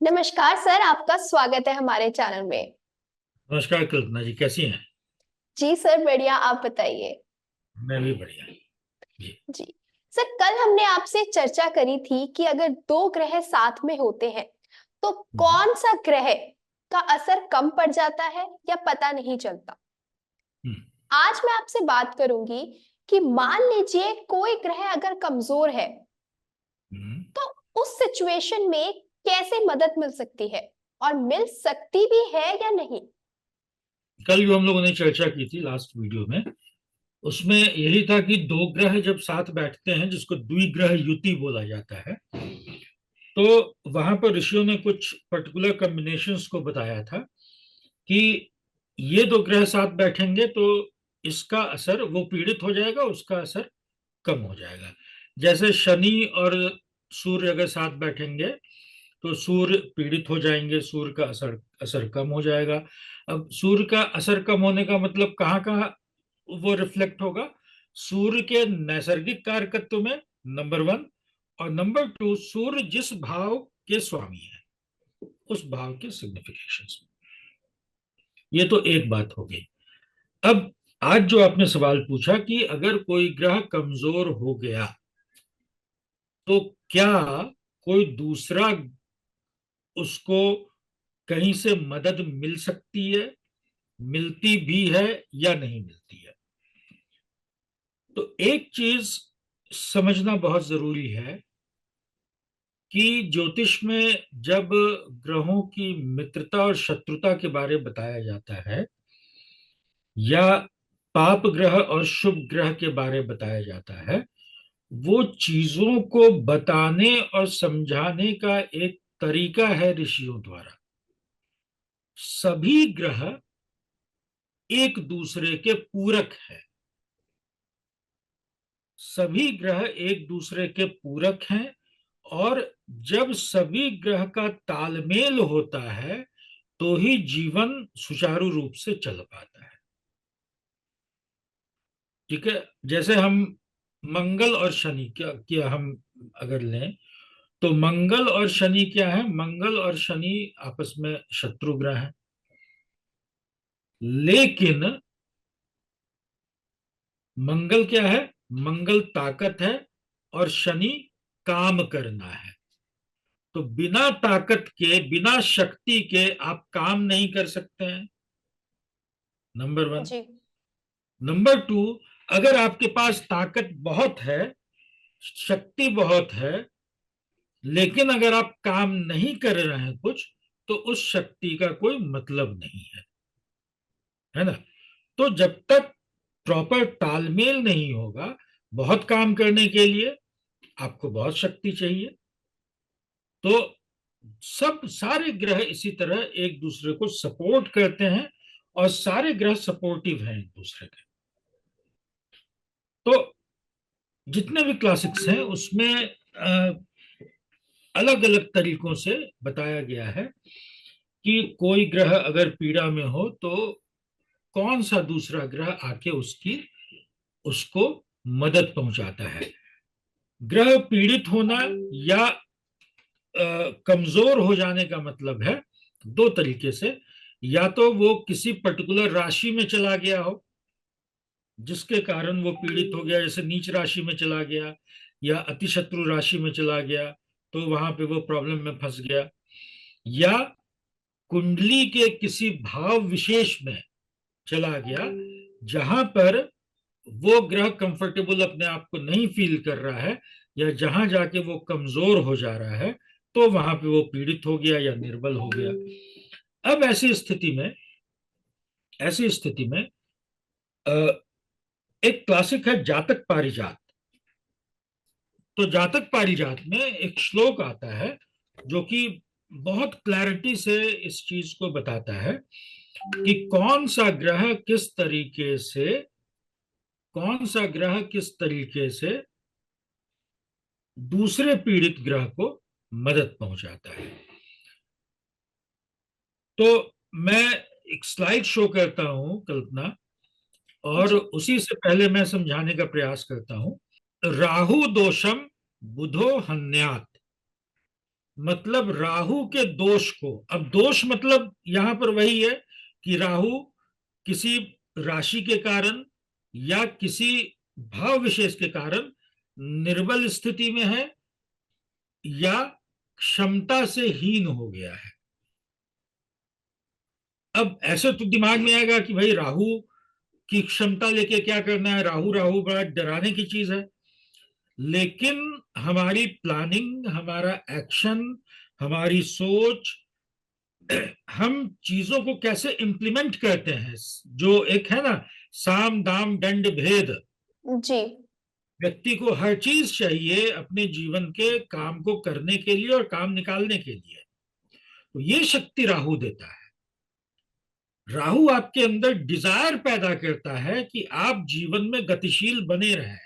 नमस्कार सर, आपका स्वागत है हमारे चैनल में। नमस्कार कल्पना जी, कैसी हैं? जी सर, बढ़िया। आप बताइए। मैं भी बढ़िया जी। जी सर, कल हमने आपसे चर्चा करी थी कि अगर दो ग्रह साथ में होते हैं तो हम्म, कौन सा ग्रह का असर कम पड़ जाता है या पता नहीं चलता। हम्म, आज मैं आपसे बात करूंगी कि मान लीजिए कोई ग्रह अगर कमजोर है हम्म। तो उस सिचुएशन में कैसे मदद मिल सकती है और मिल सकती भी है या नहीं। कल जो हम लोगों ने चर्चा की थी लास्ट वीडियो में, उसमें यही था कि दो ग्रह जब साथ बैठते हैं, जिसको द्विग्रह युति बोला जाता है, तो वहां पर ऋषियों ने कुछ पर्टिकुलर कॉम्बिनेशंस को बताया था कि ये दो ग्रह साथ बैठेंगे तो इसका असर, वो पीड़ित हो जाएगा, उसका असर कम हो जाएगा। जैसे शनि और सूर्य अगर साथ बैठेंगे तो सूर्य पीड़ित हो जाएंगे, सूर्य का असर असर कम हो जाएगा। अब सूर्य का असर कम होने का मतलब कहाँ कहाँ वो रिफ्लेक्ट होगा? सूर्य के नैसर्गिक कारकत्व में, नंबर वन। और नंबर टू, सूर्य जिस भाव के स्वामी है, उस भाव के सिग्निफिकेशंस में। ये तो एक बात हो गई। अब आज जो आपने सवाल पूछा कि अगर कोई ग्रह कमजोर हो गया तो क्या कोई दूसरा उसको कहीं से मदद मिल सकती है, मिलती भी है या नहीं मिलती है? तो एक चीज समझना बहुत जरूरी है कि ज्योतिष में जब ग्रहों की मित्रता और शत्रुता के बारे में बताया जाता है, या पाप ग्रह और शुभ ग्रह के बारे में बताया जाता है, वो चीजों को बताने और समझाने का एक तरीका है ऋषियों द्वारा। सभी ग्रह एक दूसरे के पूरक है। सभी ग्रह एक दूसरे के पूरक हैं। और जब सभी ग्रह का तालमेल होता है तो ही जीवन सुचारू रूप से चल पाता है। ठीक है। जैसे हम मंगल और शनि क्या हम अगर लें, तो मंगल और शनि क्या है? मंगल और शनि आपस में शत्रु ग्रह हैं। लेकिन मंगल क्या है? मंगल ताकत है और शनि काम करना है। तो बिना ताकत के, बिना शक्ति के आप काम नहीं कर सकते हैं, नंबर वन। जी। नंबर टू, अगर आपके पास ताकत बहुत है, शक्ति बहुत है, लेकिन अगर आप काम नहीं कर रहे हैं कुछ, तो उस शक्ति का कोई मतलब नहीं है ना? तो जब तक प्रॉपर तालमेल नहीं होगा, बहुत काम करने के लिए आपको बहुत शक्ति चाहिए। तो सब सारे ग्रह इसी तरह एक दूसरे को सपोर्ट करते हैं, और सारे ग्रह सपोर्टिव हैं एक दूसरे के। तो जितने भी क्लासिक्स हैं उसमें अलग अलग तरीकों से बताया गया है कि कोई ग्रह अगर पीड़ा में हो तो कौन सा दूसरा ग्रह आके उसकी उसको मदद पहुंचाता है। ग्रह पीड़ित होना या कमजोर हो जाने का मतलब है दो तरीके से। या तो वो किसी पर्टिकुलर राशि में चला गया हो, जिसके कारण वो पीड़ित हो गया, जैसे नीच राशि में चला गया या अतिशत्रु राशि में चला गया, तो वहां पे वो प्रॉब्लम में फंस गया। या कुंडली के किसी भाव विशेष में चला गया, जहां पर वो ग्रह कंफर्टेबल अपने आप को नहीं फील कर रहा है, या जहां जाके वो कमजोर हो जा रहा है, तो वहां पे वो पीड़ित हो गया या निर्बल हो गया। अब ऐसी स्थिति में एक क्लासिक है जातक पारिजात। तो जातक पारिजात में एक श्लोक आता है जो कि बहुत क्लैरिटी से इस चीज को बताता है कि कौन सा ग्रह किस तरीके से दूसरे पीड़ित ग्रह को मदद पहुंचाता है। तो मैं एक स्लाइड शो करता हूं कल्पना, और जी। उसी से पहले मैं समझाने का प्रयास करता हूं। राहु दोषम बुधो हन्यात, मतलब राहु के दोष को, अब दोष मतलब यहां पर वही है कि राहु किसी राशि के कारण या किसी भाव विशेष के कारण निर्बल स्थिति में है या क्षमता से हीन हो गया है। अब ऐसे तो दिमाग में आएगा कि भाई राहु की क्षमता लेके क्या करना है, राहु राहु बड़ा डराने की चीज है। लेकिन हमारी प्लानिंग, हमारा एक्शन, हमारी सोच, हम चीजों को कैसे इम्प्लीमेंट करते हैं, जो एक है ना साम दाम दंड भेद, जी। व्यक्ति को हर चीज चाहिए अपने जीवन के काम को करने के लिए और काम निकालने के लिए, तो ये शक्ति राहु देता है। राहु आपके अंदर डिजायर पैदा करता है कि आप जीवन में गतिशील बने रहें।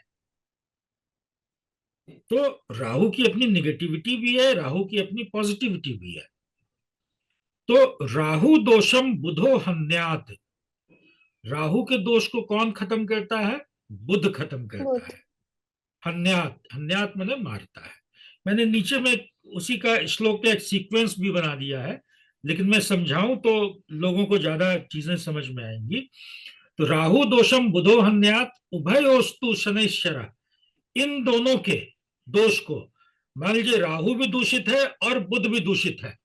तो राहु की अपनी निगेटिविटी भी है, राहु की अपनी पॉजिटिविटी भी है। तो राहु दोषम बुधो हन्यात, राहु के दोष को कौन खत्म करता है, बुध खत्म करता बुध। है। हन्यात, हन्यात मैंने मारता है। मैंने नीचे में उसी का श्लोक का एक सीक्वेंस भी बना दिया है, लेकिन मैं समझाऊं तो लोगों को ज्यादा चीजें समझ में आएंगी। तो राहु दोषम बुधो हन्यात उभयोस्तु शनैश्चर, इन दोनों के दोष को, मान लीजिए राहु भी दूषित है और बुध भी दूषित है,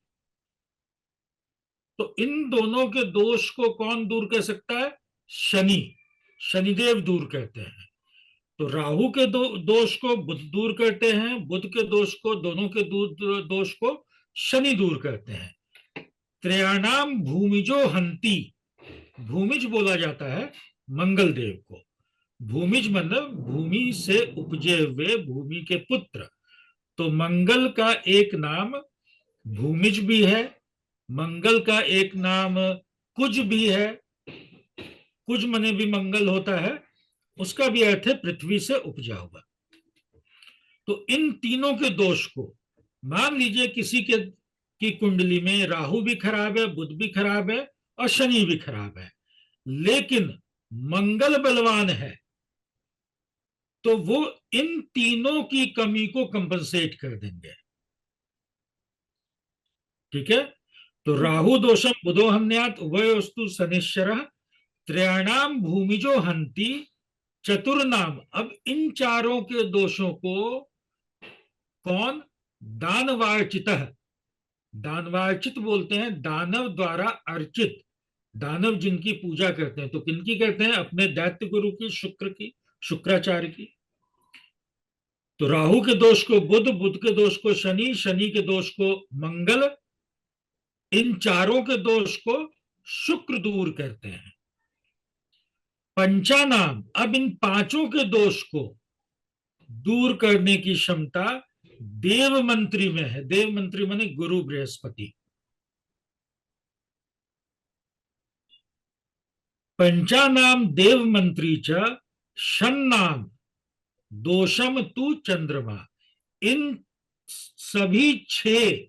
तो इन दोनों के दोष को कौन दूर कर सकता है, शनि, शनिदेव दूर करते हैं। तो राहु के दोष को बुध दूर करते हैं, बुध के दोष को, दोनों के दोष को शनि दूर करते हैं। त्रयाणाम भूमिजो हंति, भूमिज बोला जाता है मंगल देव को। भूमिज मतलब भूमि से उपजे हुए, भूमि के पुत्र। तो मंगल का एक नाम भूमिज भी है, मंगल का एक नाम कुज भी है। कुज मने भी मंगल होता है, उसका भी अर्थ है पृथ्वी से उपजा हुआ। तो इन तीनों के दोष को, मान लीजिए किसी के की कुंडली में राहु भी खराब है, बुध भी खराब है और शनि भी खराब है, लेकिन मंगल बलवान है, तो वो इन तीनों की कमी को कंपनसेट कर देंगे। ठीक है। तो राहु दोषम बुधो हन्यात उभयोस्तु शनिश्चर त्रयाणाम भूमिजो हंति चतुर्नाम। अब इन चारों के दोषों को कौन, दानवार्चित, दानवार्चित बोलते हैं, दानव द्वारा अर्चित, दानव जिनकी पूजा करते हैं। तो किनकी करते हैं, अपने दैत्य गुरु की, शुक्र की, शुक्राचार्य की। तो राहु के दोष को बुध, बुध के दोष को शनि, शनि के दोष को मंगल, इन चारों के दोष को शुक्र दूर करते हैं। पंचानाम, अब इन पांचों के दोष को दूर करने की क्षमता देव मंत्री में है। देव मंत्री माने गुरु बृहस्पति। पंचानाम देव मंत्री च शन्नाम दोषम तु चंद्रमा, इन सभी 6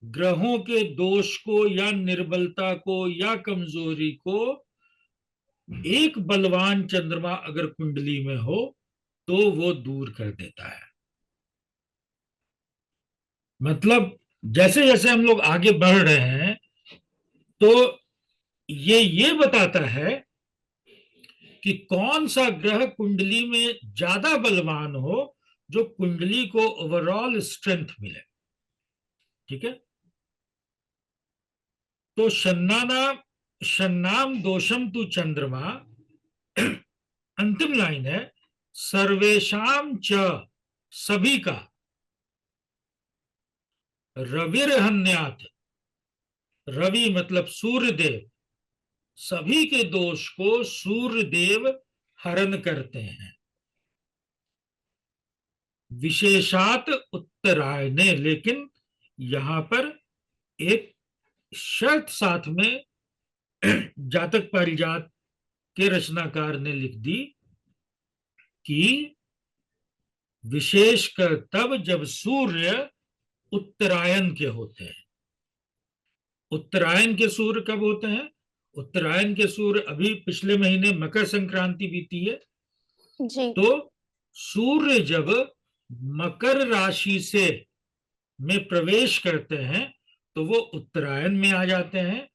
ग्रहों के दोष को या निर्बलता को या कमजोरी को एक बलवान चंद्रमा अगर कुंडली में हो तो वो दूर कर देता है। मतलब जैसे जैसे हम लोग आगे बढ़ रहे हैं तो ये बताता है कि कौन सा ग्रह कुंडली में ज्यादा बलवान हो, जो कुंडली को ओवरऑल स्ट्रेंथ मिले। ठीक है। तो शन्नाम दोषम तु चंद्रमा, अंतिम लाइन है सर्वेशाम च, सभी का, रविर्हन्यात, रवि मतलब सूर्य देव, सभी के दोष को सूर्य देव हरण करते हैं। विशेषात उत्तरायणे, लेकिन यहां पर एक शर्त साथ में जातक पारिजात के रचनाकार ने लिख दी कि विशेषकर तब जब सूर्य उत्तरायण के होते हैं। उत्तरायण के सूर्य कब होते हैं, उत्तरायण के सूर्य अभी पिछले महीने मकर संक्रांति बीती है जी। तो सूर्य जब मकर राशि से में प्रवेश करते हैं तो वो उत्तरायण में आ जाते हैं,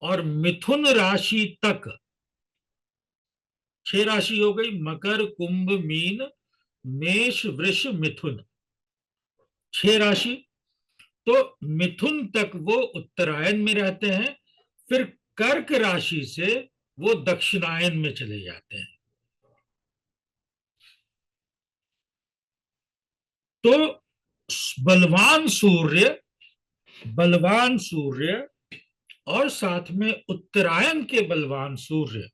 और मिथुन राशि तक 6 राशि हो गई, मकर कुंभ मीन मेष वृष मिथुन, 6 राशि। तो मिथुन तक वो उत्तरायण में रहते हैं, फिर कर्क राशि से वो दक्षिणायन में चले जाते हैं। तो बलवान सूर्य और साथ में उत्तरायण के बलवान सूर्य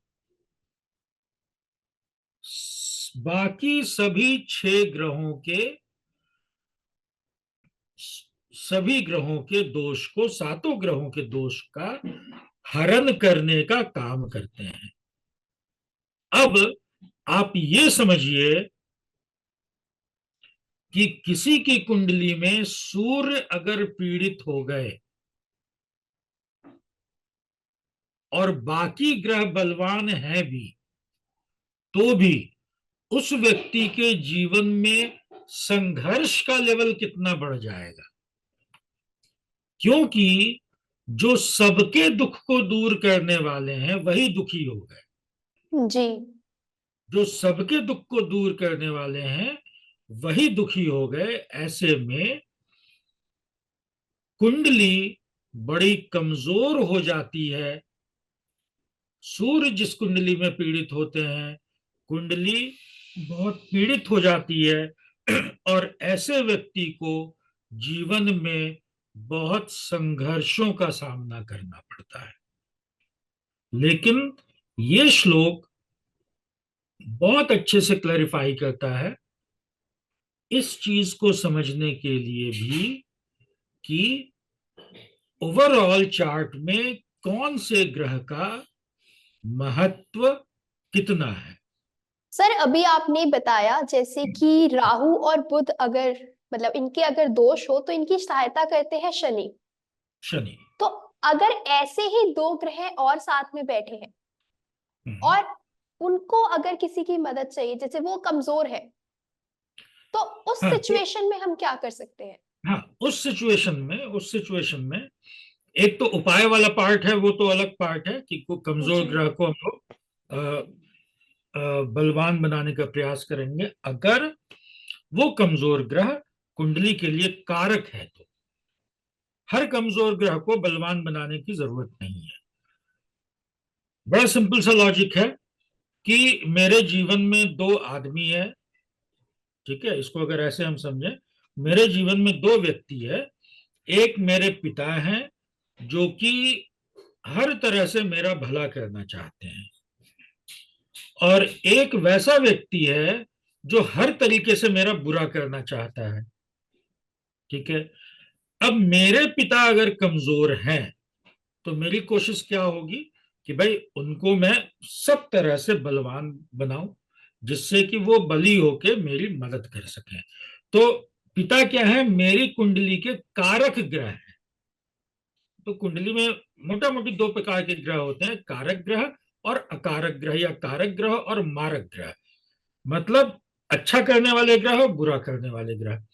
बाकी सभी ग्रहों के दोष को, 7 ग्रहों के दोष का हरण करने का काम करते हैं। अब आप ये समझिए कि किसी की कुंडली में सूर्य अगर पीड़ित हो गए और बाकी ग्रह बलवान हैं भी, तो भी उस व्यक्ति के जीवन में संघर्ष का लेवल कितना बढ़ जाएगा। क्योंकि जो सबके दुख को दूर करने वाले हैं वही दुखी हो गए। जी। जो सबके दुख को दूर करने वाले हैं वही दुखी हो गए। ऐसे में कुंडली बड़ी कमजोर हो जाती है। सूर्य जिस कुंडली में पीड़ित होते हैं, कुंडली बहुत पीड़ित हो जाती है और ऐसे व्यक्ति को जीवन में बहुत संघर्षों का सामना करना पड़ता है। लेकिन ये श्लोक बहुत अच्छे से क्लैरिफाई करता है इस चीज को समझने के लिए भी कि ओवरऑल चार्ट में कौन से ग्रह का महत्व कितना है। सर अभी आपने बताया जैसे कि राहु और बुध अगर मतलब इनके अगर दोष हो तो इनकी सहायता करते हैं शनि। शनि। तो अगर ऐसे ही 2 ग्रह और साथ में बैठे हैं और उनको अगर किसी की मदद चाहिए, जैसे वो कमजोर है, तो उस हाँ, सिचुएशन में हम क्या कर सकते हैं? हाँ, उस सिचुएशन में एक तो उपाय वाला पार्ट है, वो तो अलग पार्ट है कि को कमजोर जी। ग्रह को हम लोग बलवान बनाने का प्रयास करेंगे। अगर वो कमजोर ग्रह कुंडली के लिए कारक है तो हर कमजोर ग्रह को बलवान बनाने की जरूरत नहीं है। बड़ा सिंपल सा लॉजिक है कि मेरे जीवन में 2 आदमी है, ठीक है, इसको अगर ऐसे हम समझें, मेरे जीवन में 2 व्यक्ति है। एक मेरे पिता हैं जो कि हर तरह से मेरा भला करना चाहते हैं, और एक वैसा व्यक्ति है जो हर तरीके से मेरा बुरा करना चाहता है, ठीक है। अब मेरे पिता अगर कमजोर हैं तो मेरी कोशिश क्या होगी कि भाई उनको मैं सब तरह से बलवान बनाऊं, जिससे कि वो बली होके मेरी मदद कर सकें। तो पिता क्या है, मेरी कुंडली के कारक ग्रह हैं। तो कुंडली में मोटा मोटी 2 प्रकार के ग्रह होते हैं, कारक ग्रह और अकारक ग्रह, या कारक ग्रह और मारक ग्रह। मतलब अच्छा करने वाले ग्रह और बुरा करने वाले ग्रह।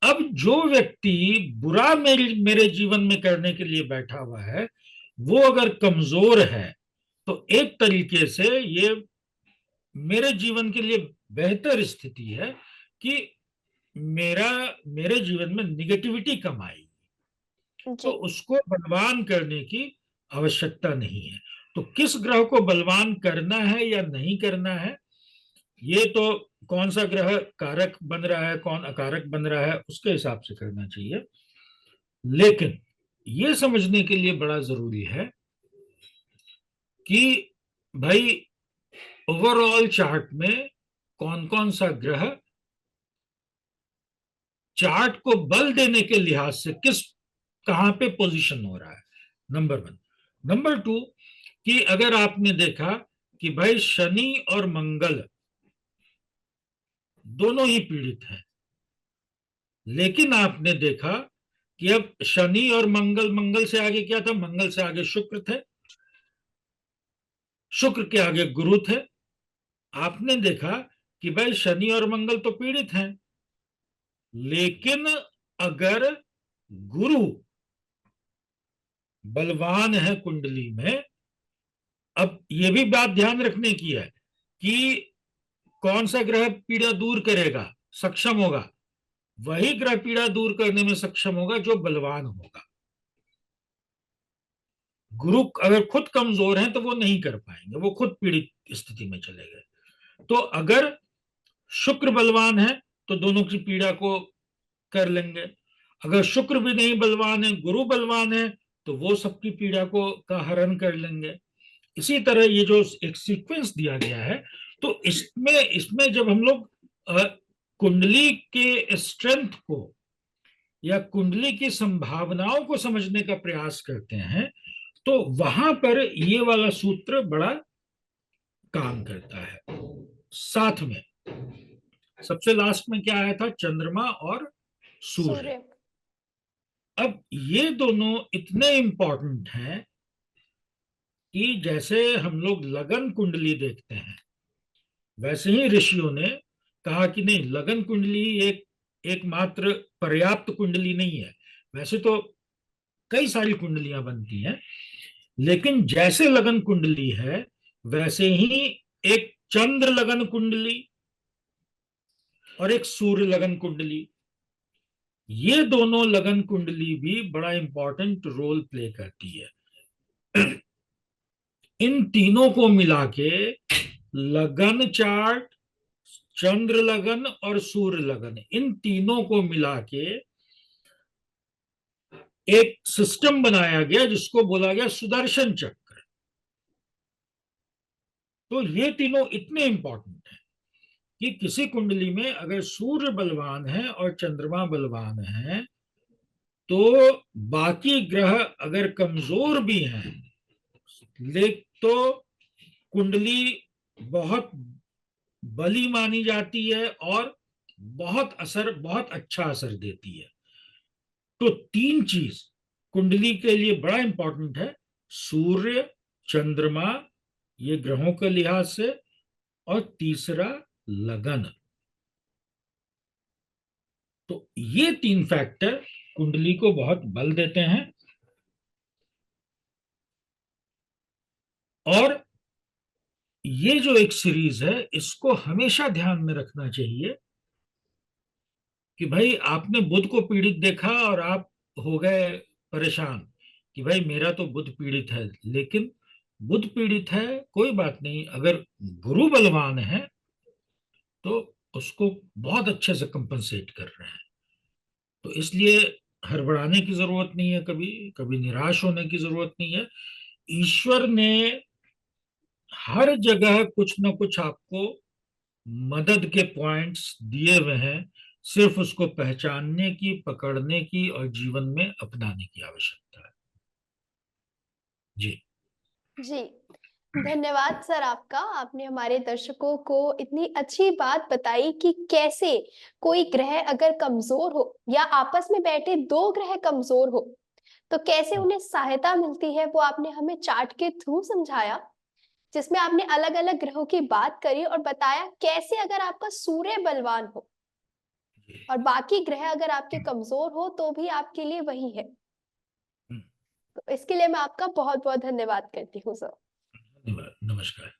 अब जो व्यक्ति बुरा मेरे जीवन में करने के लिए बैठा हुआ है, वो अगर कमजोर है तो एक तरीके से ये मेरे जीवन के लिए बेहतर स्थिति है कि मेरे जीवन में निगेटिविटी कम आएगी, तो जी। उसको बलवान करने की आवश्यकता नहीं है। तो किस ग्रह को बलवान करना है या नहीं करना है, ये तो कौन सा ग्रह कारक बन रहा है कौन अकारक बन रहा है उसके हिसाब से करना चाहिए। लेकिन ये समझने के लिए बड़ा जरूरी है कि भाई ओवरऑल चार्ट में कौन कौन सा ग्रह चार्ट को बल देने के लिहाज से कहां पे पोजीशन हो रहा है, नंबर 1। नंबर 2 कि अगर आपने देखा कि भाई शनि और मंगल दोनों ही पीड़ित हैं, लेकिन आपने देखा कि अब शनि और मंगल से आगे क्या था, मंगल से आगे शुक्र थे, शुक्र के आगे गुरु थे। आपने देखा कि भाई शनि और मंगल तो पीड़ित हैं, लेकिन अगर गुरु बलवान है कुंडली में, अब ये भी बात ध्यान रखने की है कि कौन सा ग्रह पीड़ा दूर करेगा, सक्षम होगा, वही ग्रह पीड़ा दूर करने में सक्षम होगा जो बलवान होगा। गुरु अगर खुद कमजोर हैं तो वो नहीं कर पाएंगे, वो खुद पीड़ित स्थिति में चले गए। तो अगर शुक्र बलवान है तो दोनों की पीड़ा को कर लेंगे। अगर शुक्र भी नहीं बलवान है, गुरु बलवान है, तो वो सबकी पीड़ा को का हरण कर लेंगे। इसी तरह ये जो एक सीक्वेंस दिया गया है, तो इसमें इसमें जब हम लोग कुंडली के स्ट्रेंथ को या कुंडली की संभावनाओं को समझने का प्रयास करते हैं, तो वहां पर ये वाला सूत्र बड़ा काम करता है। साथ में सबसे लास्ट में क्या आया था, चंद्रमा और सूर्य। अब ये दोनों इतने इंपॉर्टेंट हैं कि जैसे हम लोग लगन कुंडली देखते हैं, वैसे ही ऋषियों ने कहा कि नहीं, लगन कुंडली एकमात्र पर्याप्त कुंडली नहीं है। वैसे तो कई सारी कुंडलियां बनती हैं, लेकिन जैसे लगन कुंडली है वैसे ही एक चंद्र लगन कुंडली और एक सूर्य लगन कुंडली, ये दोनों लगन कुंडली भी बड़ा इंपॉर्टेंट रोल प्ले करती है। इन तीनों को मिला के लगन चार्ट, चंद्र लगन और सूर्य लगन, इन तीनों को मिला के एक सिस्टम बनाया गया जिसको बोला गया सुदर्शन चक्र। तो ये तीनों इतने इंपॉर्टेंट हैं कि किसी कुंडली में अगर सूर्य बलवान है और चंद्रमा बलवान है, तो बाकी ग्रह अगर कमजोर भी हैं, लेकिन तो कुंडली बहुत बली मानी जाती है और बहुत अच्छा असर देती है। तो तीन चीज कुंडली के लिए बड़ा इंपॉर्टेंट है, सूर्य, चंद्रमा, ये ग्रहों के लिहाज से, और तीसरा लगन। तो ये तीन फैक्टर कुंडली को बहुत बल देते हैं। और ये जो एक सीरीज है, इसको हमेशा ध्यान में रखना चाहिए कि भाई आपने बुध को पीड़ित देखा और आप हो गए परेशान कि भाई मेरा तो बुध पीड़ित है। लेकिन बुध पीड़ित है कोई बात नहीं, अगर गुरु बलवान है तो उसको बहुत अच्छे से कंपनसेट कर रहे हैं। तो इसलिए हड़बड़ाने की जरूरत नहीं है, कभी कभी निराश होने की जरूरत नहीं है। ईश्वर ने हर जगह कुछ ना कुछ आपको मदद के पॉइंट्स दिए हुए हैं, सिर्फ उसको पहचानने की, पकड़ने की और जीवन में अपनाने की आवश्यकता है। जी जी, धन्यवाद सर आपका। आपने हमारे दर्शकों को इतनी अच्छी बात बताई कि कैसे कोई ग्रह अगर कमजोर हो या आपस में बैठे दो ग्रह कमजोर हो तो कैसे उन्हें सहायता मिलती है, वो आपने हमें चार्ट के थ्रू समझाया, जिसमें आपने अलग अलग ग्रहों की बात करी और बताया कैसे अगर आपका सूर्य बलवान हो और बाकी ग्रह अगर आपके कमजोर हो तो भी आपके लिए वही है। तो इसके लिए मैं आपका बहुत बहुत धन्यवाद करती हूँ सर। धन्यवाद, नमस्कार।